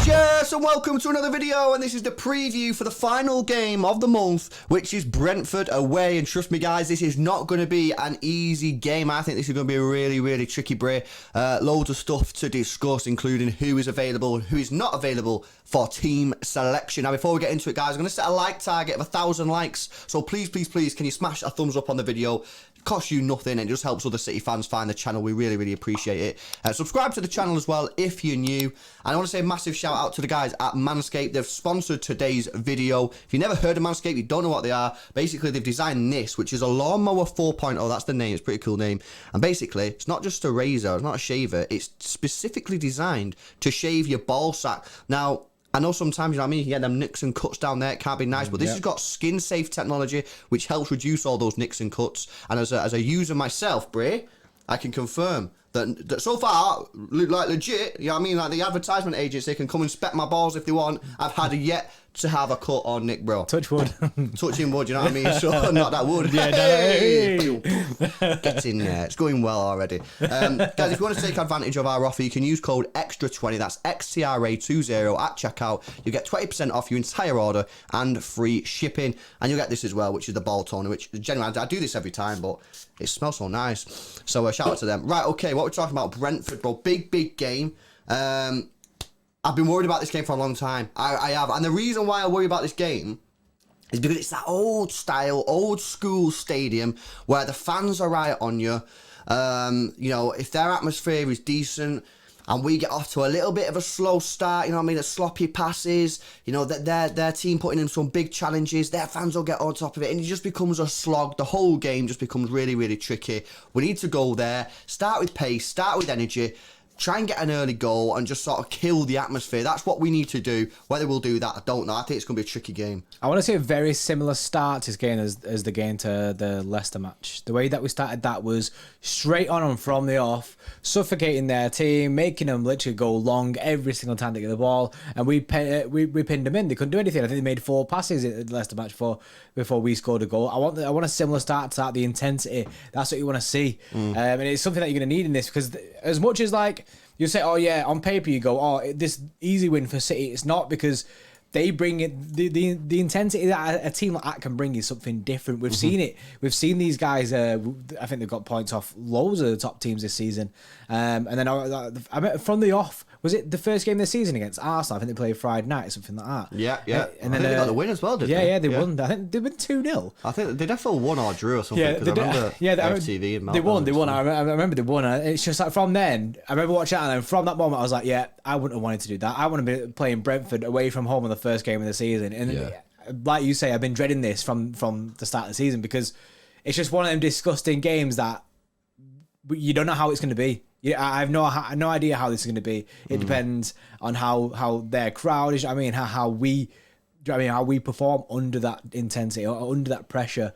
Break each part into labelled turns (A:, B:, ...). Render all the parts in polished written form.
A: Yes, and welcome to another video, and this is the preview for the final game of the month, which is Brentford away. And trust me guys, this is not going to be an easy game. I think this is going to be a really tricky break. Loads of stuff to discuss, including who is available and who is not available for team selection. Now before we get into it guys, I'm going to set a like target of 1,000 likes, so please can you smash a thumbs up on the video. It costs you nothing and it just helps other City fans find the channel. We really appreciate it. Subscribe to the channel as well if you're new, and I want to say a massive shout out to the guys at Manscaped. They've sponsored today's video. If you've never heard of Manscaped, you don't know what they are, basically they've designed this, which is a lawnmower 4.0. That's the name. It's a pretty cool name. And basically it's not just a razor, it's not a shaver, it's specifically designed to shave your ball sack. Now I know sometimes, you know what I mean, you can get them nicks and cuts down there, it can't be nice, but this has got skin-safe technology, which helps reduce all those nicks and cuts. And as a user myself, Bray, I can confirm that so far, like legit, you know what I mean, like the advertisement agents, they can come and spec my balls if they want. I've had yet to have a cut or nick, bro.
B: Touch wood.
A: Touching wood, you know what I mean? So, not that wood.
B: Yeah,
A: hey! Get in there. It's going well already. Guys, if you want to take advantage of our offer, you can use code EXTRA20, that's XTRA20 at checkout. You get 20% off your entire order and free shipping. And you'll get this as well, which is the ball toner, which generally, I do this every time, but it smells so nice. So, shout out to them. Right, okay, what we're talking about, Brentford, bro. Big game. I've been worried about this game for a long time. I have. And the reason why I worry about this game is because it's that old style, old school stadium where the fans are right on you. You know, if their atmosphere is decent and we get off to a little bit of a slow start, you know what I mean, the sloppy passes, you know, their team putting in some big challenges, their fans will get on top of it and it just becomes a slog. The whole game just becomes really tricky. We need to go there, start with pace, start with energy, try and get an early goal and just sort of kill the atmosphere. That's what we need to do. Whether we'll do that, I don't know. I think it's going to be a tricky game.
B: I want to see a very similar start to this game as the game to the Leicester match. The way that we started that was straight on and from the off, suffocating their team, making them literally go long every single time they get the ball, and we pinned them in. They couldn't do anything. I think they made 4 passes in the Leicester match before we scored a goal. I want a similar start to that, the intensity. That's what you want to see. And it's something that you're going to need in this, because as much as like you say, oh yeah, on paper you go, oh, this easy win for City. It's not, because they bring it. The intensity that a team like that can bring is something different. We've seen it. We've seen these guys. I think they've got points off loads of the top teams this season. And then I mean, from the off, was it the first game of the season against Arsenal? I think they played Friday night or something like that.
A: Yeah. And then they got the win as well, didn't they?
B: Yeah, they won. I think they won 2-0.
A: I think they definitely won or drew or something.
B: Yeah,
A: FTV and
B: they won. I remember they won. It's just like from then, I remember watching that, and then from that moment, I was like, yeah, I wouldn't have wanted to do that. I want to be playing Brentford away from home on the first game of the season. And like you say, I've been dreading this from the start of the season, because it's just one of them disgusting games that you don't know how it's going to be. Yeah, I have no idea how this is going to be. It depends on how their crowd is. I mean, how we perform under that intensity or under that pressure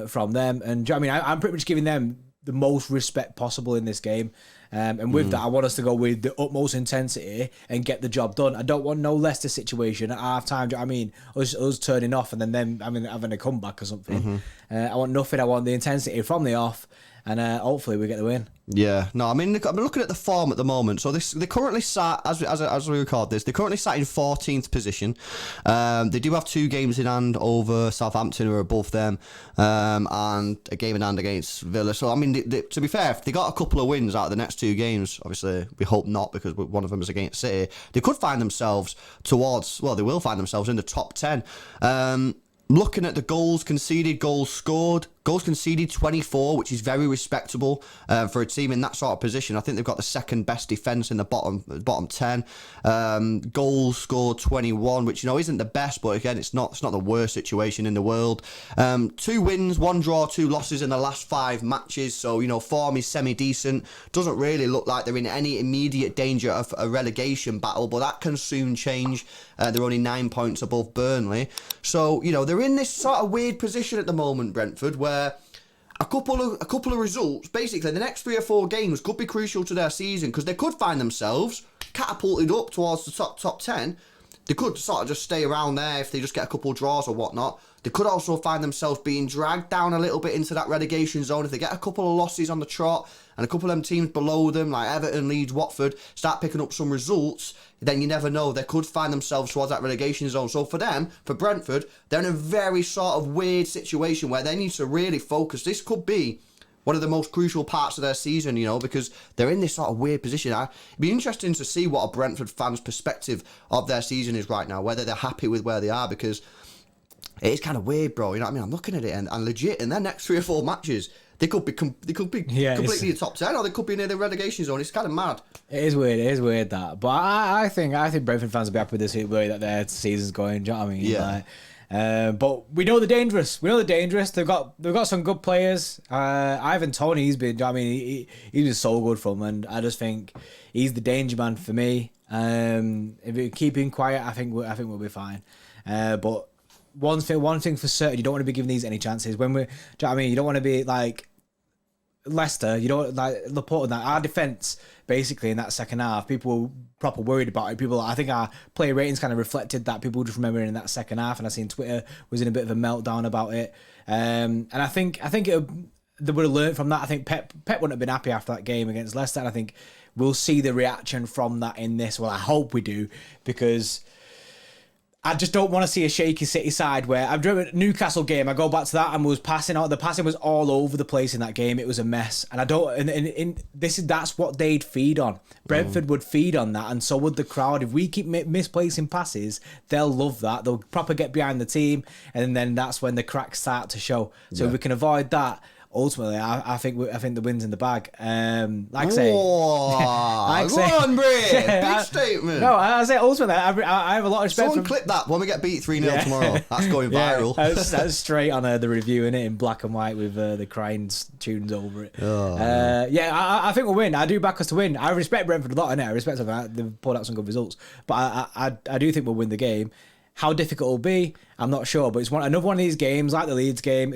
B: from them. And I mean, I'm pretty much giving them the most respect possible in this game. And with that, I want us to go with the utmost intensity and get the job done. I don't want no Leicester situation at half time. I mean, us turning off and then them having a comeback or something. I want nothing. I want the intensity from the off, and hopefully we get the win.
A: Yeah, no, I mean, I'm looking at the form at the moment. So they currently sat, as we record this, they currently sat in 14th position. They do have 2 games in hand over Southampton, who are above them, and a game in hand against Villa. So, I mean, to be fair, if they got a couple of wins out of the next 2 games, obviously we hope not, because one of them is against City, they could find themselves they will find themselves in the top 10. Looking at the goals conceded, goals scored, goals conceded 24, which is very respectable for a team in that sort of position. I think they've got the second best defence in the bottom 10. Goals scored 21, which, you know, isn't the best, but again, it's not the worst situation in the world. 2 wins, 1 draw, 2 losses in the last 5 matches. So, you know, form is semi-decent. Doesn't really look like they're in any immediate danger of a relegation battle, but that can soon change. They're only 9 points above Burnley. So, you know, they're in this sort of weird position at the moment, Brentford, where a couple of results, basically the next 3 or 4 games, could be crucial to their season, because they could find themselves catapulted up towards the top 10. They could sort of just stay around there if they just get a couple of draws or whatnot. they could also find themselves being dragged down a little bit into that relegation zone. If they get a couple of losses on the trot and a couple of them teams below them, like Everton, Leeds, Watford, start picking up some results, then you never know. They could find themselves towards that relegation zone. So for them, for Brentford, they're in a very sort of weird situation where they need to really focus. This could be one of the most crucial parts of their season, you know, because they're in this sort of weird position. It'd be interesting to see what a Brentford fan's perspective of their season is right now, whether they're happy with where they are, because it is kind of weird, bro. You know what I mean? I'm looking at it and legit in their next 3 or 4 matches, they could be completely top 10, or they could be near the relegation zone. It's kind of mad.
B: It is weird that. But I think Brentford fans will be happy with this way that their season's going. Do you know what I mean?
A: Yeah.
B: But we know they're dangerous. They've got some good players. Ivan Toney, he's been. I mean, he's been so good for them, and I just think he's the danger man for me. If we keep him quiet, I think we'll be fine. But one thing for certain, you don't want to be giving these any chances. When do you know what I mean? You don't want to be like Leicester. You don't like Laporte and that. Our defence, basically, in that second half, people were proper worried about it. I think our player ratings kind of reflected that. People just remembering in that second half, and I seen Twitter was in a bit of a meltdown about it. And I think they would have learned from that. I think Pep wouldn't have been happy after that game against Leicester. And I think we'll see the reaction from that in this. Well, I hope we do, because I just don't want to see a shaky City side where I've driven Newcastle game. I go back to that and was passing out. The passing was all over the place in that game. It was a mess, and I don't. And that's what they'd feed on. Brentford would feed on that, and so would the crowd. If we keep misplacing passes, they'll love that. They'll proper get behind the team, and then that's when the cracks start to show. So if we can avoid that, ultimately, I think the win's in the bag. Like I say,
A: go on, Bray. Big statement.
B: No, I say ultimately, I have a lot of respect.
A: Someone clip that when we get beat 3-0 tomorrow. That's going viral.
B: That's straight on the review, in it, in black and white with the crying tunes over it. I think we'll win. I do back us to win. I respect Brentford a lot, innit? I respect them. They've pulled out some good results, but I do think we'll win the game. How difficult it'll be, I'm not sure, but it's another one of these games, like the Leeds game.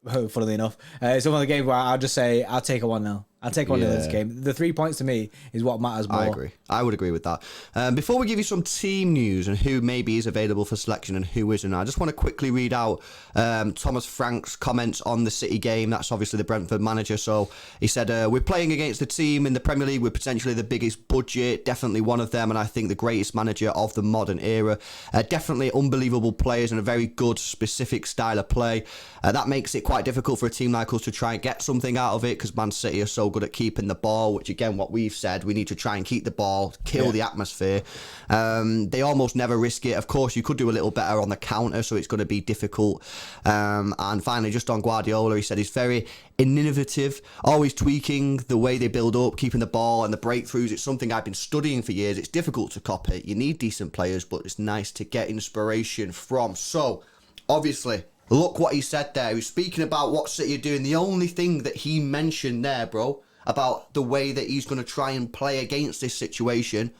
B: Funnily enough, it's one of the games where I'll just say I'll take a 1-0. I'll take 1-0 this game. The 3 points to me is what matters more.
A: I agree. I would agree with that. Before we give you some team news and who maybe is available for selection and who isn't, I just want to quickly read out Thomas Frank's comments on the City game. That's obviously the Brentford manager. So he said, we're playing against the team in the Premier League with potentially the biggest budget, definitely one of them, and I think the greatest manager of the modern era. Definitely unbelievable players and a very good specific style of play. That makes it quite difficult for a team like us to try and get something out of it, because Man City are so good at keeping the ball, which again, what we've said, we need to try and keep the ball, kill the atmosphere. They almost never risk it. Of course, you could do a little better on the counter, so it's going to be difficult. And finally, just on Guardiola, he said he's very innovative, always tweaking the way they build up, keeping the ball and the breakthroughs. It's something I've been studying for years. It's difficult to copy. You need decent players, but it's nice to get inspiration from. So, obviously, look what he said there. He was speaking about what City are doing. The only thing that he mentioned there, bro, about the way that he's going to try and play against this situation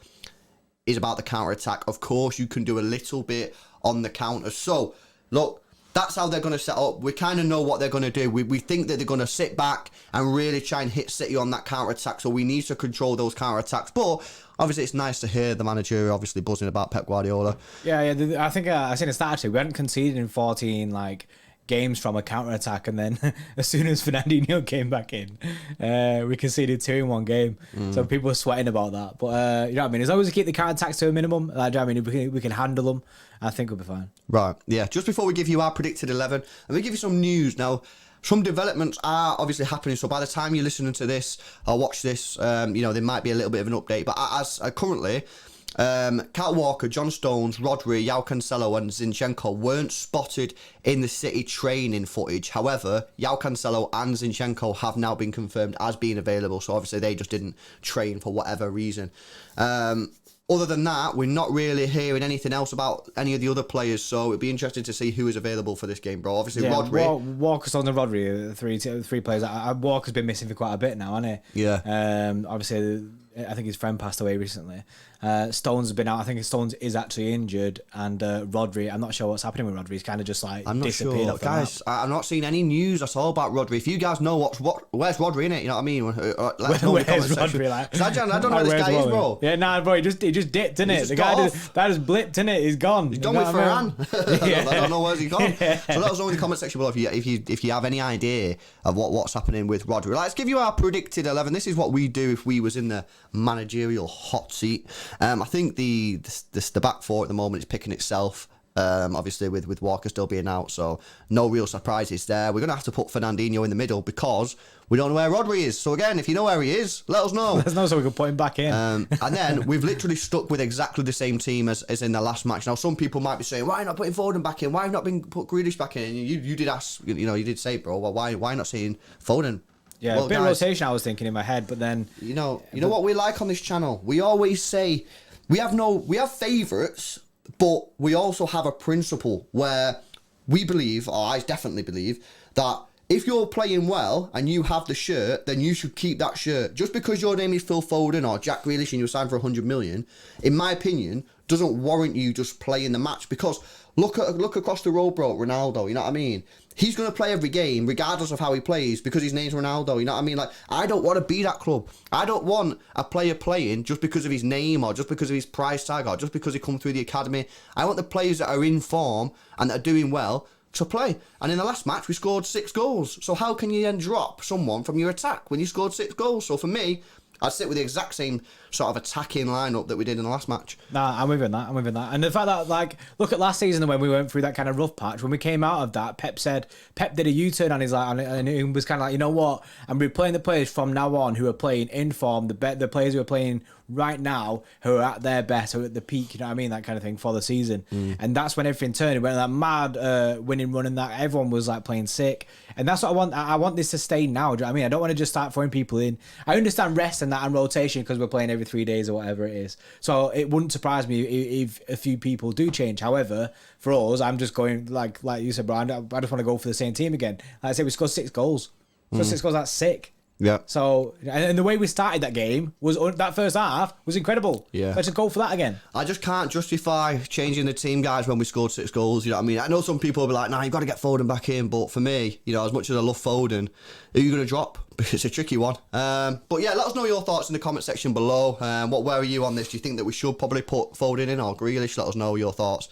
A: is about the counter-attack. Of course, you can do a little bit on the counter. So, look, that's how they're going to set up. We kind of know what they're going to do. We think that they're going to sit back and really try and hit City on that counter-attack. So we need to control those counter-attacks. But obviously, it's nice to hear the manager obviously buzzing about Pep Guardiola.
B: Yeah. I think I seen a stat actually. We hadn't conceded in 14 games from a counter-attack, and then as soon as Fernandinho came back in, we conceded 2 in one game. So people were sweating about that. But you know what I mean? As long as we keep the counter-attacks to a minimum, you know what I mean, if we can handle them, I think we'll be fine. Right.
A: Yeah. Just before we give you our predicted 11, let me give you some news now. Some developments are obviously happening, so by the time you're listening to this or watch this, there might be a little bit of an update. But as currently, Kyle Walker, John Stones, Rodri, João Cancelo and Zinchenko weren't spotted in the City training footage. However, João Cancelo and Zinchenko have now been confirmed as being available, so obviously they just didn't train for whatever reason. Other than that, we're not really hearing anything else about any of the other players, so it'd be interesting to see who is available for this game, bro. Obviously, Rodri.
B: Walker's on the Rodri, three players. Walker's been missing for quite a bit now, hasn't he?
A: Yeah.
B: Obviously, I think his friend passed away recently. Stones has been out. I think Stones is actually injured, and Rodri. I'm not sure what's happening with Rodri. He's kind of just like
A: I'm not
B: disappeared.
A: sure, guys. I'm not seeing any news at all about Rodri. If you guys know where's Rodri in it, you know what I mean? Let us know in the comment section. Like, I don't know where this guy is, bro.
B: Yeah, nah, bro. He just dipped in it. The guy just blipped in it. He's gone.
A: He's done with Ferran. I don't know where's he gone. So let us know in the comment section below if you have any idea of what's happening with Rodri. Let's give you our predicted 11. This is what we do if we was in the managerial hot seat. I think the back four at the moment is picking itself. Obviously with Walker still being out, so no real surprises there. We're gonna have to put Fernandinho in the middle because we don't know where Rodri is. So again, if you know where he is, let us know.
B: Let us know so we can put him back in.
A: And then we've literally stuck with exactly the same team as in the last match. Now some people might be saying, why not putting Foden back in? Why have not been put Grealish back in? And you did ask, you did say, bro, well, why not saying Foden?
B: Yeah, a bit of rotation I was thinking in my head, but then
A: you know what we like on this channel. We always say we have favourites, but we also have a principle where we believe, or I definitely believe, that if you're playing well and you have the shirt, then you should keep that shirt. Just because your name is Phil Foden or Jack Grealish and you're signed for 100 million, in my opinion, doesn't warrant you just playing the match. Because look across the road, bro, Ronaldo, you know what I mean? He's going to play every game regardless of how he plays because his name's Ronaldo, you know what I mean? Like, I don't want to be that club. I don't want a player playing just because of his name or just because of his price tag or just because he come through the academy. I want the players that are in form and that are doing well to play. And in the last match, we scored 6 goals. So how can you then drop someone from your attack when you scored 6 goals? So for me, I'd sit with the exact same sort of attacking lineup that we did in the last match.
B: Nah, I'm with that. And the fact that, like, look at last season when we went through that kind of rough patch, when we came out of that, Pep did a U-turn on his like, and he was kind of like, you know what? And we're playing the players from now on who are playing in form, the players who are playing right now, who are at their best, who are at the peak, you know what I mean? That kind of thing for the season. And that's when everything turned. It went that mad winning run and that everyone was like playing sick. And that's what I want. I want this to stay now. Do you know what I mean? I don't want to just start throwing people in. I understand rest and that and rotation because we're playing every 3 days or whatever it is. So it wouldn't surprise me if a few people do change. However, for us, I'm just going like you said, Brian. I just want to go for the same team again. Like I said, we scored 6 goals. So 6 goals, that's sick.
A: Yeah.
B: So, and the way we started that game was that first half was incredible.
A: Yeah.
B: Let's just go for that again.
A: I just can't justify changing the team, guys, when we scored 6 goals. You know what I mean? I know some people will be like, nah, you've got to get Foden back in. But for me, as much as I love Foden, who are you going to drop? It's a tricky one. But yeah, let us know your thoughts in the comment section below. Where are you on this? Do you think that we should probably put Foden in or Grealish? Let us know your thoughts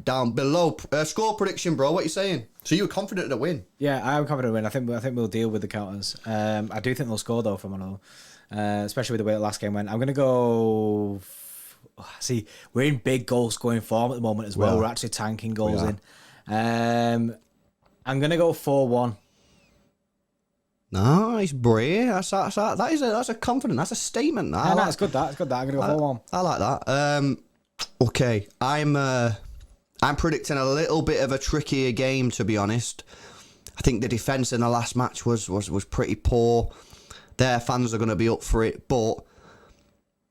A: down below. Score prediction, bro. What are you saying? So you were confident in a win?
B: Yeah, I am confident in a win. I think we'll deal with the counters. I do think they'll score though from another, especially with the way the last game went. I'm gonna go. See, we're in big goal scoring form at the moment as well. We're actually tanking goals in. I'm gonna go 4-1.
A: Nice, Bray. That's a confident. That's a statement.
B: Yeah, that's good. That's good. I'm gonna go 4-1.
A: I like that. Okay, I'm predicting a little bit of a trickier game, to be honest. I think the defence in the last match was pretty poor. Their fans are going to be up for it, but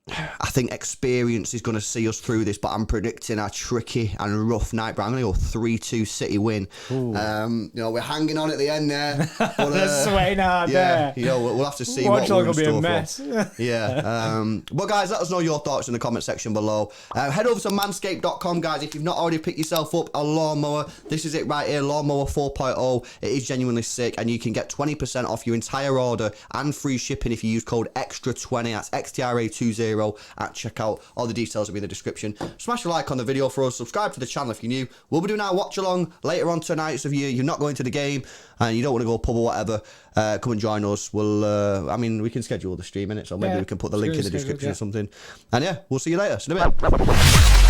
A: I think experience is going to see us through this, but I'm predicting a tricky and rough night. But I'm going to go 3-2 City win. We're hanging on at the end there. But,
B: swaying hard there.
A: We'll have to see
B: what we're in
A: store
B: be a mess.
A: Yeah. But guys, let us know your thoughts in the comment section below. Head over to manscaped.com, guys. If you've not already picked yourself up a lawnmower, this is it right here, Lawnmower 4.0. It is genuinely sick, and you can get 20% off your entire order and free shipping if you use code EXTRA20. That's XTRA20 at checkout. All the details will be in the description. Smash a like on the video for us. Subscribe to the channel if you're new. We'll be doing our watch along later on tonight. So if you're not going to the game and you don't want to go pub or whatever, come and join us. We can schedule the stream in it, so maybe we can put the link in the description or something. And yeah, we'll see you later. See you in a bit.